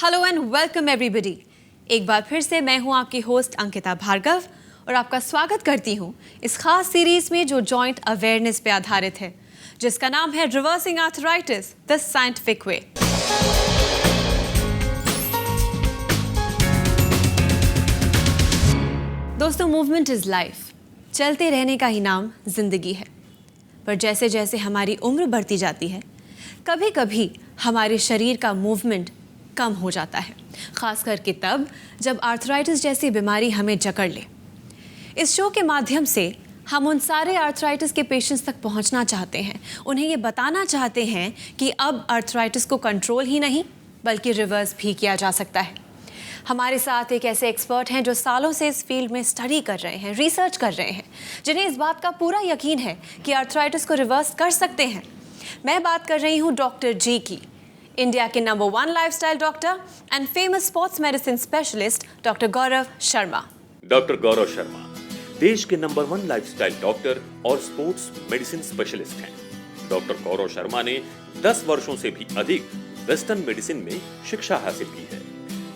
Hello and welcome everybody. एक बार फिर से मैं हूं आपकी होस्ट अंकिता भार्गव और आपका स्वागत करती हूं इस खास सीरीज में जो जॉइंट अवेयरनेस पे आधारित है, जिसका नाम है reversing arthritis the scientific way. दोस्तों, मूवमेंट इज लाइफ। चलते रहने का ही नाम जिंदगी है। पर जैसे जैसे हमारी उम्र बढ़ती जाती है, कभी कभी हमारे शरीर का मूवमेंट कम हो जाता है, खास करके तब जब आर्थराइटिस जैसी बीमारी हमें जकड़ ले। इस शो के माध्यम से हम उन सारे आर्थराइटिस के पेशेंट्स तक पहुंचना चाहते हैं, उन्हें ये बताना चाहते हैं कि अब आर्थराइटिस को कंट्रोल ही नहीं बल्कि रिवर्स भी किया जा सकता है। हमारे साथ एक ऐसे एक्सपर्ट हैं जो सालों से इस फील्ड में स्टडी कर रहे हैं, रिसर्च कर रहे हैं, जिन्हें इस बात का पूरा यकीन है कि आर्थराइटिस को रिवर्स कर सकते हैं। मैं बात कर रही हूँ डॉक्टर जी की, इंडिया के number 1 lifestyle doctor and famous sports medicine specialist doctor Gaurav Sharma. Doctor Gaurav Sharma देश के नंबर 1 लाइफस्टाइल डॉक्टर और स्पोर्ट्स मेडिसिन स्पेशलिस्ट हैं। डॉक्टर गौरव शर्मा ने 10 वर्षों से भी अधिक वेस्टर्न मेडिसिन में शिक्षा हासिल की है।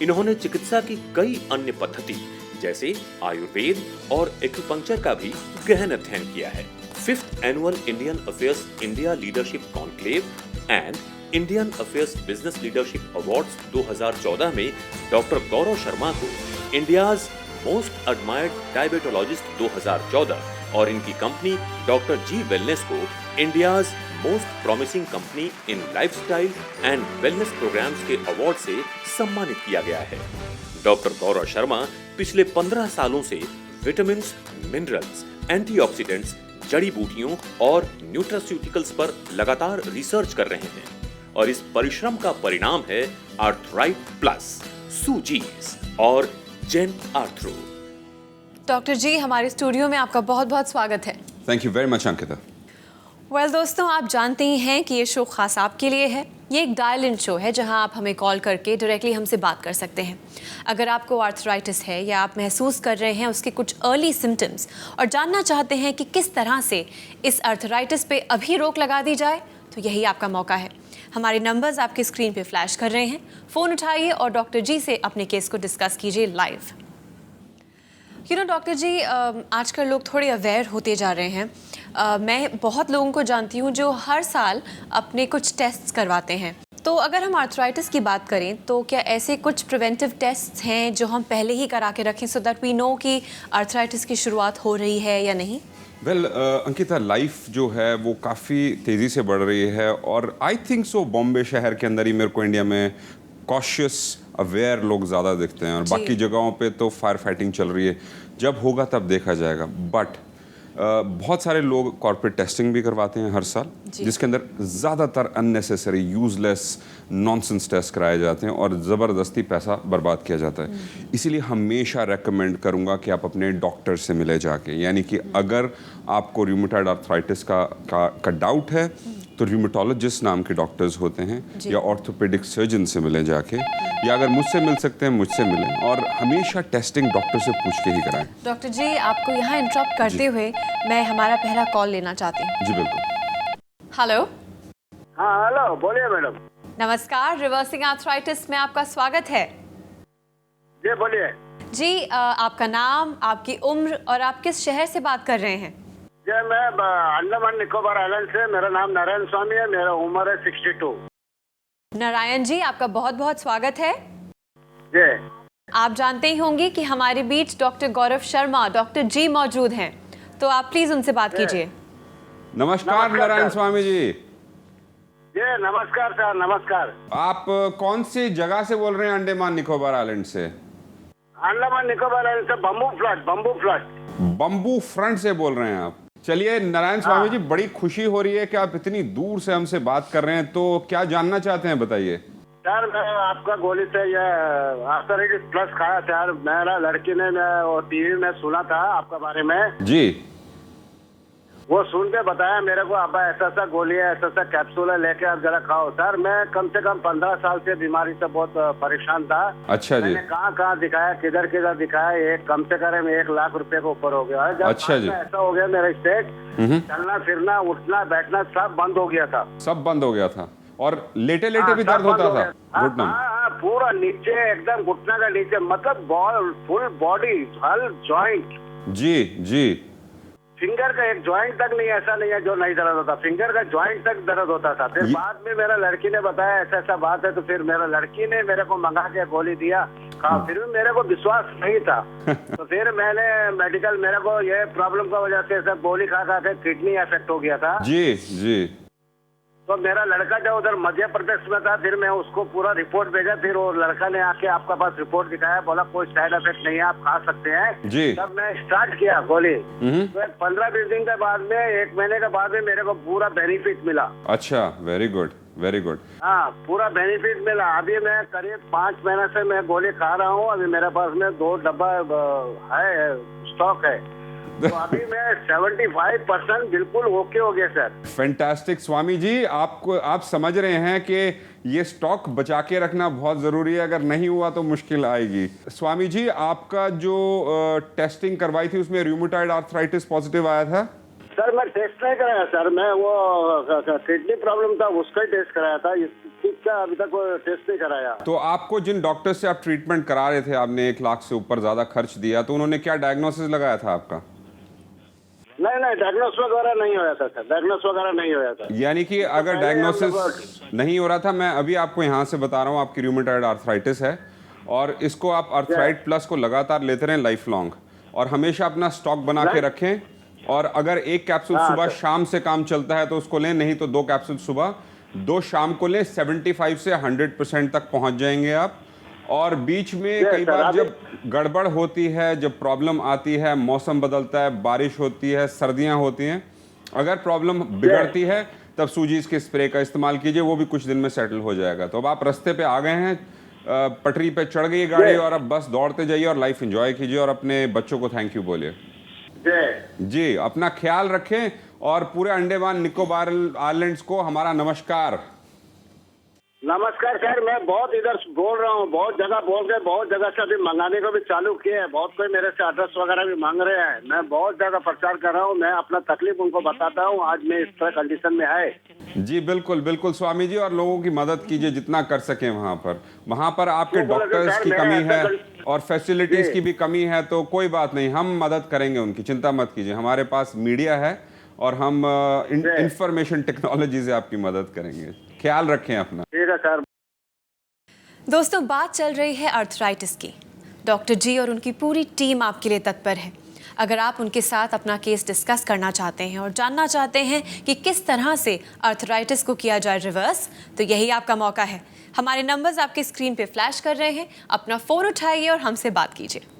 इन्होंने चिकित्सा की कई अन्य पद्धति जैसे आयुर्वेद और एक्यूपंक्चर का भी गहन अध्ययन किया है। 5th annual Indian affairs India leadership conclave and Indian affairs business leadership awards 2014 में डॉक्टर गौरव शर्मा को इंडियाज मोस्ट एडमायर्ड डायबिटोलॉजिस्ट 2014 और इनकी कंपनी डॉक्टर जी वेलनेस को India's most promising company in lifestyle and wellness programmes के award से सम्मानित किया गया है। डॉक्टर गौरव शर्मा पिछले 15 सालों से विटामिन्स, मिनरल्स, एंटीऑक्सीडेंट्स, जड़ी बूटियों और न्यूट्रास्यूटिकल्स पर लगातार रिसर्च कर रहे हैं और इस परिश्रम का परिणाम है आर्थराइट प्लस, सूजीज और जेन आर्थरो। डॉक्टर जी, हमारे स्टूडियो में आपका बहुत बहुत स्वागत है। Thank you very much Ankita. दोस्तों, आप जानते ही हैं कि ये शो खास आपके लिए है। ये एक डायल इन शो है जहां आप हमें कॉल करके डायरेक्टली हमसे बात कर सकते हैं। अगर आपको आर्थराइटिस है या आप महसूस कर रहे हैं उसके कुछ अर्ली सिम्टम्स और जानना चाहते हैं कि किस तरह से इस आर्थराइटिस पे अभी रोक लगा दी जाए, तो यही आपका मौका है। हमारे नंबर्स आपके स्क्रीन पे फ्लैश कर रहे हैं। फ़ोन उठाइए और डॉक्टर जी से अपने केस को डिस्कस कीजिए लाइव। डॉक्टर जी, आजकल लोग थोड़े अवेयर होते जा रहे हैं। मैं बहुत लोगों को जानती हूँ जो हर साल अपने कुछ टेस्ट्स करवाते हैं। तो अगर हम आर्थराइटिस की बात करें तो क्या ऐसे कुछ प्रिवेंटिव टेस्ट्स हैं जो हम पहले ही करा के रखें सो दैट वी नो कि आर्थराइटिस की शुरुआत हो रही है या नहीं? अंकिता, लाइफ जो है वो काफ़ी तेज़ी से बढ़ रही है और आई थिंक सो बॉम्बे शहर के अंदर ही मेरे को इंडिया में कॉशियस अवेयर लोग ज़्यादा दिखते हैं और बाकी जगहों पे तो फायर फाइटिंग चल रही है। जब होगा तब देखा जाएगा। बट बहुत सारे लोग कॉर्पोरेट टेस्टिंग भी करवाते हैं हर साल, जिसके अंदर ज़्यादातर अननेसेसरी यूजलेस नॉनसेंस टेस्ट कराए जाते हैं और ज़बरदस्ती पैसा बर्बाद किया जाता है। इसीलिए हमेशा रेकमेंड करूंगा कि आप अपने डॉक्टर से मिले जाके, यानी कि अगर आपको रूमेटॉइड आर्थराइटिस का डाउट है तो रूमेटोलॉजिस्ट नाम के डॉक्टर्स होते हैं या ऑर्थोपेडिक सर्जन से मिले जाके, या अगर मुझसे मिल सकते हैं मुझसे मिलें और हमेशा टेस्टिंग डॉक्टर से पूछ के ही कराएं। डॉक्टर जी, आपको यहाँ इंटरप्ट करते हुए मैं हमारा पहला कॉल लेना चाहती हूँ। जी बिल्कुल। हेलो। हाँ हेलो, बोलिए मैडम। नमस्कार, रिवर्सिंग आर्थराइटिस में आपका स्वागत है। जी बोलिए। जी, आपका नाम, आपकी उम्र और आप किस शहर से बात कर रहे हैं? जी मैं अंडमान निकोबार आइलैंड से, मेरा नाम नारायण स्वामी है, मेरा उम्र है 62। नारायण जी, आपका बहुत बहुत स्वागत है। जी। आप जानते ही होंगे कि हमारे बीच डॉक्टर गौरव शर्मा, डॉक्टर जी मौजूद हैं, तो आप प्लीज उनसे बात कीजिए। नमस्कार नारायण स्वामी जी। जी नमस्कार सर, नमस्कार। आप कौन सी जगह से बोल रहे हैं अंडमान निकोबार आइलैंड से? अंडमान निकोबार आइलैंड से बम्बू फ्रंट से बोल रहे हैं आप। चलिए नारायण स्वामी जी, बड़ी खुशी हो रही है कि आप इतनी दूर से हमसे बात कर रहे हैं। तो क्या जानना चाहते हैं, बताइए। सर मैं आपका गोली से ये आर्थराइटिस प्लस खाया था। मेरा लड़की ने टीवी में सुना था आपका बारे में जी, वो सुन के बताया मेरे को, अब ऐसा ऐसा गोली है, ऐसा ऐसा कैप्सूल है, लेके आप जरा खाओ। सर मैं कम से कम 15 साल से बीमारी से बहुत परेशाान था। अच्छा जी। मैंने कहाँ दिखाया, किधर दिखाया, एक कम से कम 1 लाख रुपए के ऊपर हो गया। जब अच्छा जी। ऐसा हो गया मेरा स्टेट, चलना फिरना उठना बैठना सब बंद हो गया था। सब बंद हो गया था। और लेटे लेटे भी दर्द होता था घुटना में? हाँ, पूरा नीचे एकदम घुटना का नीचे, मतलब फुल बॉडी, हर जॉइंट। जी जी। फिंगर का एक जॉइंट तक नहीं, ऐसा नहीं है जो नहीं दर्द होता, फिंगर का जॉइंट तक दर्द होता था। फिर बाद में मेरा लड़की ने बताया ऐसा ऐसा बात है, तो फिर मेरा लड़की ने मेरे को मंगा के गोली दिया, कहा, फिर भी मेरे को विश्वास नहीं था। तो फिर मैंने मेडिकल, मेरे को ये प्रॉब्लम की वजह से सब गोली खा खा के किडनी इफेक्ट हो गया था। जी जी। तो मेरा लड़का जो उधर मध्य प्रदेश में था, फिर मैं उसको पूरा रिपोर्ट भेजा, फिर वो लड़का ने आके आपका पास रिपोर्ट दिखाया, बोला कोई साइड इफेक्ट नहीं है, आप खा सकते हैं जी। तब मैं स्टार्ट किया गोली। तो 15-20 दिन के बाद में, 1 महीने के बाद में मेरे को पूरा बेनिफिट मिला। अच्छा, वेरी गुड वेरी गुड। हाँ, पूरा बेनिफिट मिला। अभी मैं करीब 5 महीने से मैं गोली खा रहा हूँ। अभी मेरे पास में 2 डब्बा है, स्टॉक है। तो अभी मैं 75% बिल्कुल ओके हो गया सर। फैंटास्टिक स्वामी जी, आप समझ रहे हैं कि ये स्टॉक बचा के रखना बहुत ज़रूरी है, अगर नहीं हुआ तो मुश्किल आएगी। स्वामी जी, आपका जो टेस्टिंग करवाई थी उसमें रूमेटॉइड आर्थराइटिस पॉजिटिव आया था? सर मैं टेस्ट नहीं कराया सर, मैं वो किडनी प्रॉब्लम था उसका ही टेस्ट कराया था, इसका अभी तक वो टेस्ट नहीं कराया। तो आपको जिन डॉक्टर से आप ट्रीटमेंट करा रहे थे, आपने 1 लाख से ऊपर ज़्यादा खर्च दिया, तो उन्होंने क्या डायग्नोसिस लगाया था आपका? नहीं, डायग्नोस वगैरह नहीं होया था सर, डायग्नोस वगैरह नहीं होया था। यानी कि अगर डायग्नोसिस नहीं हो रहा था, मैं अभी आपको यहाँ से बता रहा हूँ, आपकी रूमेटॉइड आर्थराइटिस है और इसको आप आर्थराइट प्लस को लगातार लेते रहें लाइफ लॉन्ग, और हमेशा अपना स्टॉक बना के रखें। और अगर 1 कैप्सूल सुबह शाम से काम चलता है तो उसको लें, नहीं तो 2 कैप्सूल सुबह 2 शाम को लें। 75 से 100% तक पहुंच जाएंगे आप। और बीच में कई बार जब गड़बड़ होती है, जब प्रॉब्लम आती है, मौसम बदलता है, बारिश होती है, सर्दियां होती हैं, अगर प्रॉब्लम बिगड़ती है तब सूजीज के स्प्रे का इस्तेमाल कीजिए, वो भी कुछ दिन में सेटल हो जाएगा। तो अब आप रास्ते पे आ गए हैं, पटरी पे चढ़ गई गाड़ी और अब बस दौड़ते जाइए और लाइफ एंजॉय कीजिए और अपने बच्चों को थैंक यू बोलिए। जी, अपना ख्याल रखें और पूरे अंडमान निकोबार आइलैंड्स को हमारा नमस्कार। नमस्कार सर, मैं बहुत इधर बोल रहा हूँ, बहुत जगह बोल के, बहुत जगह से अभी मंगाने को भी चालू किए हैं, बहुत कोई मेरे से एड्रेस वगैरह भी मांग रहे हैं। मैं बहुत जगह प्रचार कर रहा हूँ, मैं अपना तकलीफ उनको बताता हूँ, आज मैं इस तरह कंडीशन में है। जी बिल्कुल बिल्कुल स्वामी जी, और लोगों की मदद कीजिए जितना कर सकें। वहाँ पर आपके डॉक्टर्स की कमी है और फैसिलिटीज की भी कमी है, तो कोई बात नहीं, हम मदद करेंगे उनकी, चिंता मत कीजिए। हमारे पास मीडिया है और हम इंफॉर्मेशन टेक्नोलॉजी से आपकी मदद करेंगे। ख्याल रखें अपना। ठीक है सर। दोस्तों, बात चल रही है आर्थराइटिस की। डॉक्टर जी और उनकी पूरी टीम आपके लिए तत्पर है। अगर आप उनके साथ अपना केस डिस्कस करना चाहते हैं और जानना चाहते हैं कि किस तरह से आर्थराइटिस को किया जाए रिवर्स, तो यही आपका मौका है। हमारे नंबर्स आपके स्क्रीन पे फ्लैश कर रहे हैं, अपना फ़ोन उठाइए और हमसे बात कीजिए।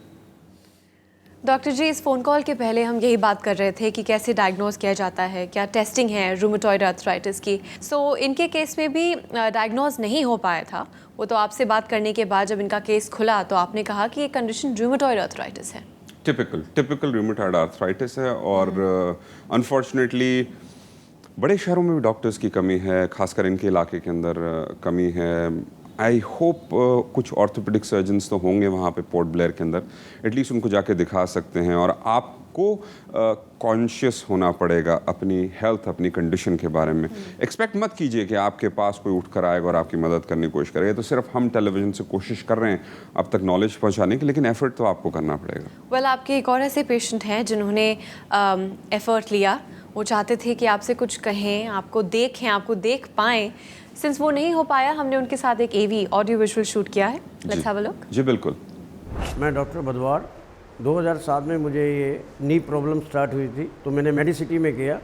डॉक्टर जी, इस फ़ोन कॉल के पहले हम यही बात कर रहे थे कि कैसे डायग्नोज किया जाता है, क्या टेस्टिंग है रूमेटॉइड आर्थराइटिस की। इनके केस में भी डायग्नोज नहीं हो पाया था वो, तो आपसे बात करने के बाद जब इनका केस खुला तो आपने कहा कि ये कंडीशन रूमेटॉइड आर्थराइटिस है। टिपिकल रूमेटॉइड आर्थराइटिस है और अनफॉर्चुनेटली बड़े शहरों में भी डॉक्टर्स की कमी है, खासकर इनके इलाके के अंदर कमी है। आई होप कुछ ऑर्थोपेडिक सर्जन्स तो होंगे वहाँ पे पोर्ट ब्लेयर के अंदर, एटलीस्ट उनको जाके दिखा सकते हैं। और आपको कॉन्शियस होना पड़ेगा अपनी हेल्थ, अपनी कंडीशन के बारे में। एक्सपेक्ट मत कीजिए कि आपके पास कोई उठ कर आएगा और आपकी मदद करने की कोशिश करेगा। तो सिर्फ हम टेलीविज़न से कोशिश कर रहे हैं अब तक नॉलेज पहुँचाने की, लेकिन एफर्ट तो आपको करना पड़ेगा। वेल, आपके एक और ऐसे पेशेंट हैं जिन्होंने एफर्ट लिया, वो चाहते थे कि आपसे कुछ कहें, आपको देखें, आपको देख पाएँ। सिंस वो नहीं हो पाया, हमने उनके साथ एक AV ऑडियो विजुअल शूट किया है। Let's have a look. जी बिल्कुल। मैं डॉक्टर बदवार, 2007 में मुझे ये नी प्रॉब्लम स्टार्ट हुई थी, तो मैंने मेडिसिटी में किया।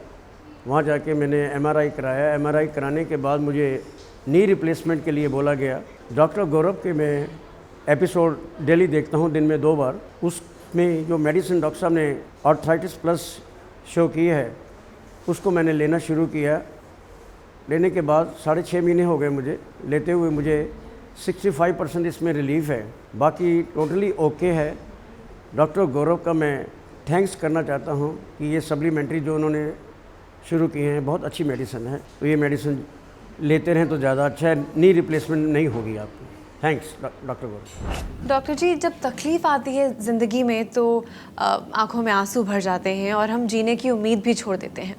वहाँ जाके मैंने MRI कराया। MRI कराने के बाद मुझे नी रिप्लेसमेंट के लिए बोला गया। डॉक्टर गौरव के मैं एपिसोड डेली देखता हूँ, दिन में 2 बार। उसमें जो मेडिसिन डॉक्टर साहब ने आर्थराइटिस प्लस शो की है, उसको मैंने लेना शुरू किया। लेने के बाद 6.5 महीने हो गए मुझे लेते हुए। मुझे 65% इसमें रिलीफ है, बाकी टोटली ओके है। डॉक्टर गौरव का मैं थैंक्स करना चाहता हूँ कि ये सप्लीमेंट्री जो उन्होंने शुरू की हैं बहुत अच्छी मेडिसिन है, तो ये मेडिसिन लेते रहें तो ज़्यादा अच्छा है, नी रिप्लेसमेंट नहीं होगी आपकी। थैंक्स डॉक्टर गौरव। डॉक्टर जी, जब तकलीफ़ आती है ज़िंदगी में तो आँखों में आंसू भर जाते हैं और हम जीने की उम्मीद भी छोड़ देते हैं,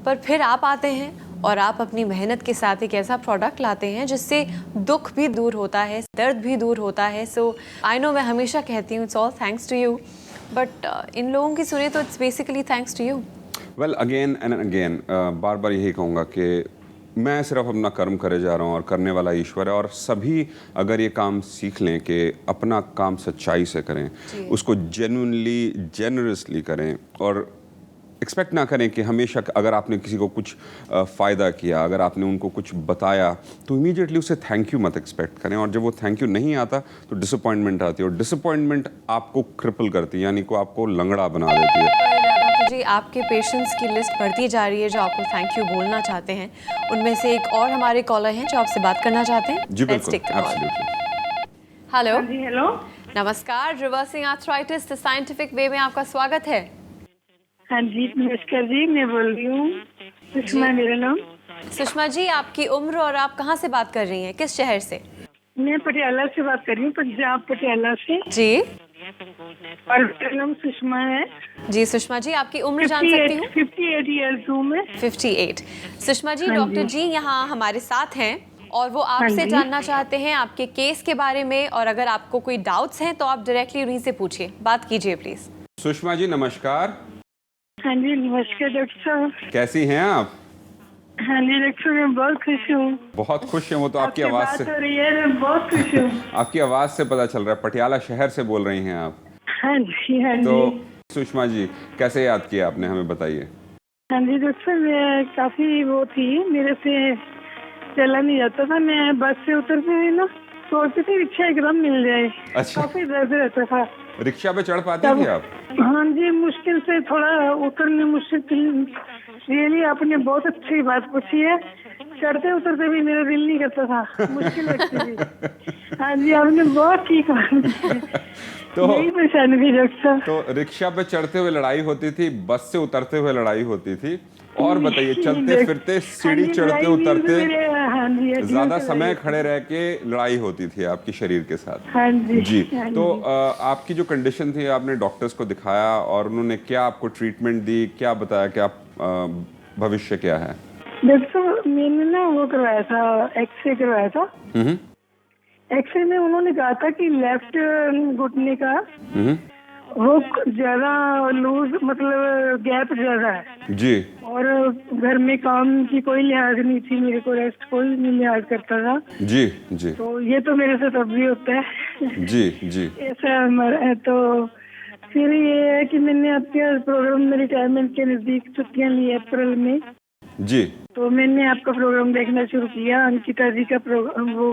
पर फिर आप आते हैं और आप अपनी मेहनत के साथ एक ऐसा प्रोडक्ट लाते हैं जिससे दुख भी दूर होता है, दर्द भी दूर होता है। सो आई नो, मैं हमेशा कहती हूँ it's all thanks to you, but इन लोगों की सुने तो it's basically thanks to you. Well again and again बार बार यही कहूँगा कि मैं सिर्फ अपना कर्म करे जा रहा हूँ और करने वाला ईश्वर है, और सभी अगर ये काम सीख लें कि अपना काम सच्चाई से करें, उसको जेन्युइनली जेनरसली करें, और एक्सपेक्ट ना करें कि हमेशा अगर आपने किसी को कुछ फ़ायदा किया, अगर आपने उनको कुछ बताया तो इमीडिएटली उसे थैंक यू मत एक्सपेक्ट करें, और जब वो थैंक यू नहीं आता तो डिसअपॉइंटमेंट आती है, और डिसअपॉइंटमेंट आपको क्रिपल करती है, यानी को आपको लंगड़ा बना देती है। जी, आपके पेशेंट्स की लिस्ट बढ़ती जा रही है जो आपको थैंक यू बोलना चाहते हैं। उनमें से एक और हमारे कॉलर हैं जो आपसे बात करना चाहते हैं। जी बिल्कुल, एब्सोल्युटली। हेलो जी हेलो, नमस्कार, reversing arthritis the scientific way में आपका स्वागत है। हाँ जी नमस्कार जी, मैं बोल रही हूँ सुषमा मेरा नाम। सुषमा जी, आपकी उम्र और आप कहाँ से बात कर रही हैं, किस शहर से? मैं पटियाला से बात कर रही हूँ, पंजाब पटियाला से, जी और मेरा नाम सुषमा है। जी सुषमा जी, आपकी उम्र जान सकती हूँ? 58 ईयर्स हूँ मैं। 58। सुषमा जी, हाँ डॉक्टर जी। जी यहाँ हमारे साथ हैं और वो आपसे जी। जानना चाहते हैं आपके केस के बारे में, और अगर आपको कोई डाउट्स हैं तो आप डायरेक्टली उन्हीं से पूछिए, बात कीजिए प्लीज। सुषमा जी नमस्कार, हाँ जी नमस्कार डॉक्टर साहब। कैसी हैं आप? हाँ जी डॉक्टर साहब, मैं बहुत खुश हूँ। बहुत खुश हैं, वो तो आपकी आवाज़ बात से, हो रही है, मैं बहुत खुश हूँ। आपकी आवाज़ से पता चल रहा है, पटियाला शहर से बोल रही हैं आप। हाँ जी हाँ तो जी। सुषमा जी कैसे याद किया आपने, हमें बताइए। हाँ जी डॉक्टर साहब, मैं काफी वो थी, मेरे से चला नहीं जाता था, मैं बस से उतरती हुई ना सोचती थी रिक्शा एकदम मिल जाए। अच्छा। काफी दर्द रहता था। रिक्शा पे चढ़ पाती थी आप? हाँ जी, मुश्किल से थोड़ा उतरने मुश्किल। रियली आपने बहुत अच्छी बात पूछी है, चढ़ते उतरते भी मेरा दिल नहीं करता था, मुश्किल लगती थी। हाँ जी, आपने बहुत ठीक बात तो यही परेशानी थी डॉक्टर साहब। तो रिक्शा पे चढ़ते हुए लड़ाई होती थी, बस से उतरते हुए लड़ाई होती थी, और बताइए चलते फिरते सीढ़ी चढ़ते उतरते हाँ जी, ज्यादा समय खड़े रह के लड़ाई होती थी आपकी शरीर के साथ? हाँ जी जी। हाँ तो जी। आपकी जो कंडीशन थी, आपने डॉक्टर्स को दिखाया और उन्होंने क्या आपको ट्रीटमेंट दी, क्या बताया कि आप भविष्य क्या है? डॉक्टर साहब, मैंने ना वो करवाया था, एक्सरे करवाया था। एक्सरे में उन्होंने कहा था कि लेफ्ट घुटने का वो ज्यादा लूज, मतलब गैप ज्यादा है जी। और घर में काम की कोई लिहाज नहीं थी, मेरे को रेस्ट कोई नहीं लिहाज करता था। जी जी तो ये तो मेरे साथ अब भी होता है। जी जी ऐसा हमारा है। तो फिर ये है कि मैंने आपके प्रोग्राम में रिटायरमेंट के नजदीक छुट्टियां ली अप्रैल में, जी। तो मैंने आपका प्रोग्राम देखना शुरू किया। अंकिता जी का प्रोग्राम वो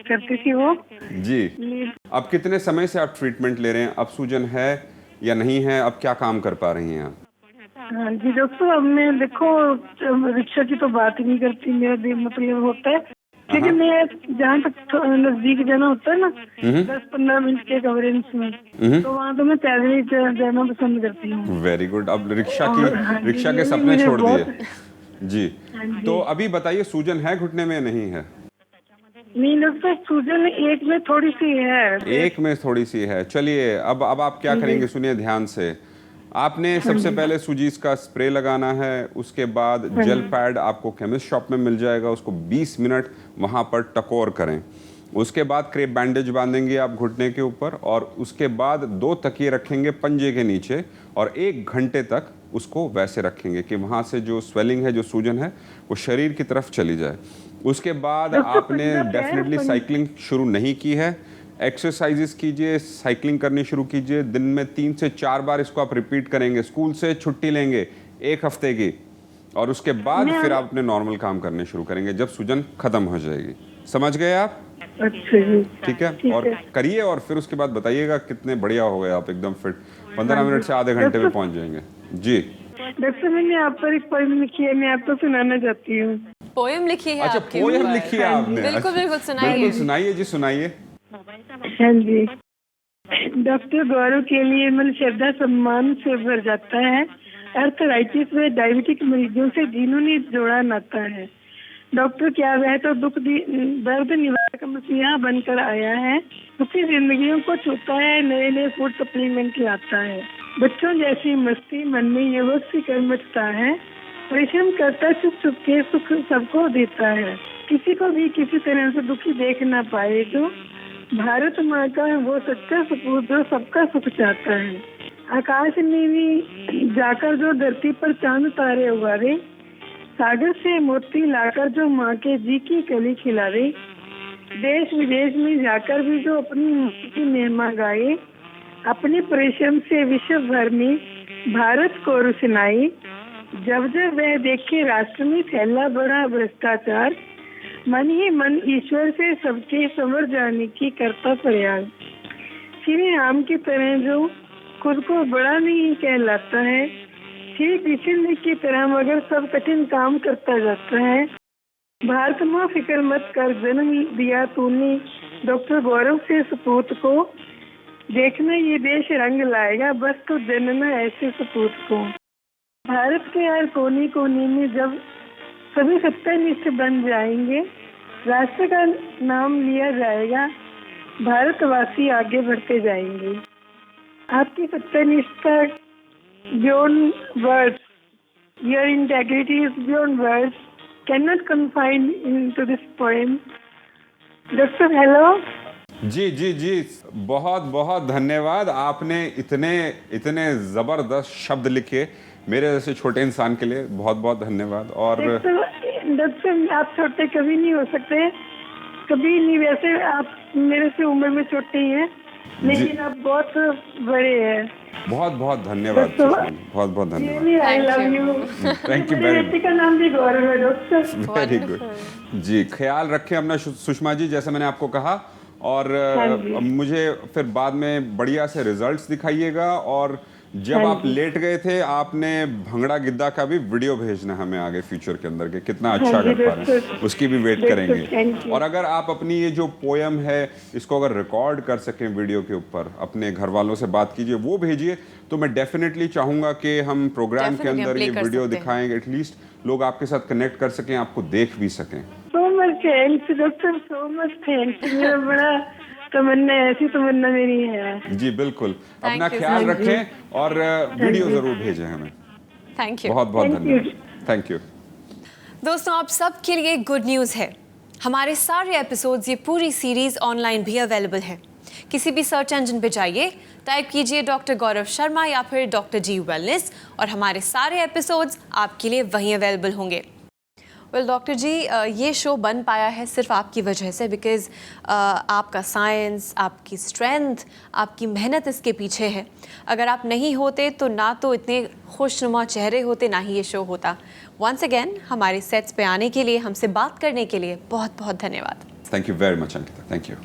करती थी वो। जी। अब कितने समय से आप ट्रीटमेंट ले रहे हैं? अब सूजन है या नहीं है? अब क्या काम कर पा रही हैं आप? हाँ जी डॉक्टर, अब मैं देखो रिक्शा की तो बात ही नहीं करती, मेरा दिल मतलब होता है, लेकिन मैं जहाँ तक नजदीक जाना होता है ना 10-15 मिनट के कवरेज में, तो वहाँ तो मैं पैदल ही जाना पसंद करती हूँ। Very good. अब रिक्शा हाँ रिक्शा जी, के ये सपने मुझे छोड़ बहुत- दिए। जी। तो अभी बताइए, सूजन है घुटने में, नहीं है? नहीं डॉक्टर, सूजन एक में थोड़ी सी है। एक में थोड़ी सी है। चलिए, अब आप क्या करेंगे, सुनिए ध्यान से। आपने सबसे पहले सुजीस का स्प्रे लगाना है, उसके बाद जेल पैड आपको केमिस्ट शॉप में मिल जाएगा, उसको 20 मिनट वहाँ पर टकोर करें। उसके बाद क्रेप बैंडेज बांधेंगे आप घुटने के ऊपर, और उसके बाद 2 तकिए रखेंगे पंजे के नीचे, और 1 घंटे तक उसको वैसे रखेंगे कि वहाँ से जो स्वेलिंग है, जो सूजन है, वो शरीर की तरफ चली जाए। उसके बाद आपने डेफिनेटली साइकिलिंग शुरू नहीं की है, एक्सरसाइजेस कीजिए, साइकिलिंग करनी शुरू कीजिए। दिन में 3 से 4 बार इसको आप रिपीट करेंगे। स्कूल से छुट्टी लेंगे 1 हफ्ते की, और उसके बाद फिर आप अपने नॉर्मल काम करने शुरू करेंगे जब सूजन खत्म हो जाएगी। समझ गए आप? अच्छा जी, ठीक है। और करिए, और फिर उसके बाद बताइएगा कितने बढ़िया हो गए आप, एकदम फिट। 15 मिनट से आधे घंटे में पहुंच जाएंगे। जी डॉक्टर, मैंने आप पर एक पोएम लिखी है, मैं आपको सुनाना चाहती हूँ। पोएम लिखी है अच्छा, आपके पोएम ऊपर? लिखी है आपने? बिल्कुल अच्छा, बिल्कुल, सुनाइए। बिल्कुल सुनाइए जी, सुनाइए। हाँ जी। डॉक्टर गौरव के लिए मन श्रद्धा सम्मान से भर जाता है। अर्थराइटिस व डायबिटिक मरीजों से जिन्होंने जोड़ा नाता है। डॉक्टर क्या वह तो दर्द निवारक मसीहा बनकर आया है, दुखी जिंदगियों को छूता है, नए नए फूड सप्लीमेंट लाता है। बच्चों जैसी मस्ती मन में युवक सी कर मचता है, परिश्रम करता छुप छुप के सुख सबको देता है। किसी को भी किसी तरह से दुखी देख ना पाए तो भारत माँ का वो सच्चा सपूत जो सबका सुख चाहता है। आकाश में भी जाकर जो धरती पर चांद तारे उगावे, सागर से मोती लाकर जो माँ के जी की कली खिलावे, देश विदेश में जाकर भी जो अपनी माँ की महिमा गाए, अपने परिश्रम से विश्व भर में भारत को रोशनाई, जब जब वह देखे राष्ट्र में फैला बड़ा भ्रष्टाचार, मन ही मन ईश्वर से सबके समझ जाने की करता प्रयास। श्री राम की तरह जो खुद को बड़ा नहीं कहलाता है, श्री कृष्ण की तरह मगर सब कठिन काम करता जाता है। भारत माँ फिक्र मत कर, जन्म दिया तूने डॉक्टर गौरव से सपूत को, देखना ये देश रंग लाएगा, बस तो जनना ऐसे सपूत को। भारत के हर कोने कोने में जब सभी सत्यानिष्ठ बन जाएंगे, राष्ट्र का नाम लिया जाएगा, भारतवासी आगे बढ़ते जाएंगे। आपकी सत्यानिष्ठता beyond words, your integrity is beyond words, cannot confine into this poem. Doctor hello. जी जी जी, बहुत बहुत धन्यवाद। आपने इतने इतने ज़बरदस्त शब्द लिखे मेरे जैसे छोटे इंसान के लिए, बहुत बहुत धन्यवाद। और डॉक्टर आप छोटे कभी नहीं हो सकते, कभी नहीं। वैसे आप मेरे से उम्र में छोटे ही हैं, लेकिन आप बहुत बड़े हैं। बहुत बहुत धन्यवाद सुषमा जी, बहुत बहुत धन्यवाद। I love you. Thank you very much. का नाम भी गौरव है डॉक्टर। वेरी गुड जी, ख्याल रखें अपना सुषमा जी, जैसे मैंने आपको कहा। और मुझे फिर बाद में बढ़िया से रिजल्ट्स दिखाइएगा। और जब आप लेट गए थे, आपने भंगड़ा गिद्दा का भी वीडियो भेजना हमें आगे फ्यूचर के अंदर के कितना अच्छा कर पा रहे हैं, उसकी भी वेट करेंगे। और अगर आप अपनी ये जो पोयम है इसको अगर रिकॉर्ड कर सकें वीडियो के ऊपर, अपने घर वालों से बात कीजिए, वो भेजिए, तो मैं डेफिनेटली चाहूंगा कि हम प्रोग्राम के अंदर ये वीडियो दिखाएंगे, एटलीस्ट लोग आपके साथ कनेक्ट कर सकें, आपको देख भी सकें। So much thanks doctor, so much thanks. मेरा बड़ा तमन्ना, ऐसी तमन्ना मेरी है। जी बिल्कुल, अपना ख्याल रखें और वीडियो जरूर भेजें हमें। Thank you. बहुत बहुत धन्यवाद। Thank you. दोस्तों, आप सबके लिए गुड न्यूज़ है, हमारे सारे एपिसोड्स, ये पूरी सीरीज ऑनलाइन भी अवेलेबल है। किसी भी सर्च इंजन पे जाइए, टाइप कीजिए डॉक्टर गौरव शर्मा या फिर डॉक्टर जी वेलनेस, और हमारे सारे एपिसोड्स आपके लिए वहीं अवेलेबल होंगे। वेल डॉक्टर जी, ये शो बन पाया है सिर्फ आपकी वजह से, बिकॉज़ आपका साइंस, आपकी स्ट्रेंथ, आपकी मेहनत इसके पीछे है। अगर आप नहीं होते तो ना तो इतने खुशनुमा चेहरे होते, ना ही ये शो होता। वंस अगेन हमारे सेट्स पे आने के लिए, हमसे बात करने के लिए बहुत बहुत धन्यवाद। Thank you very much Ankita, thank you.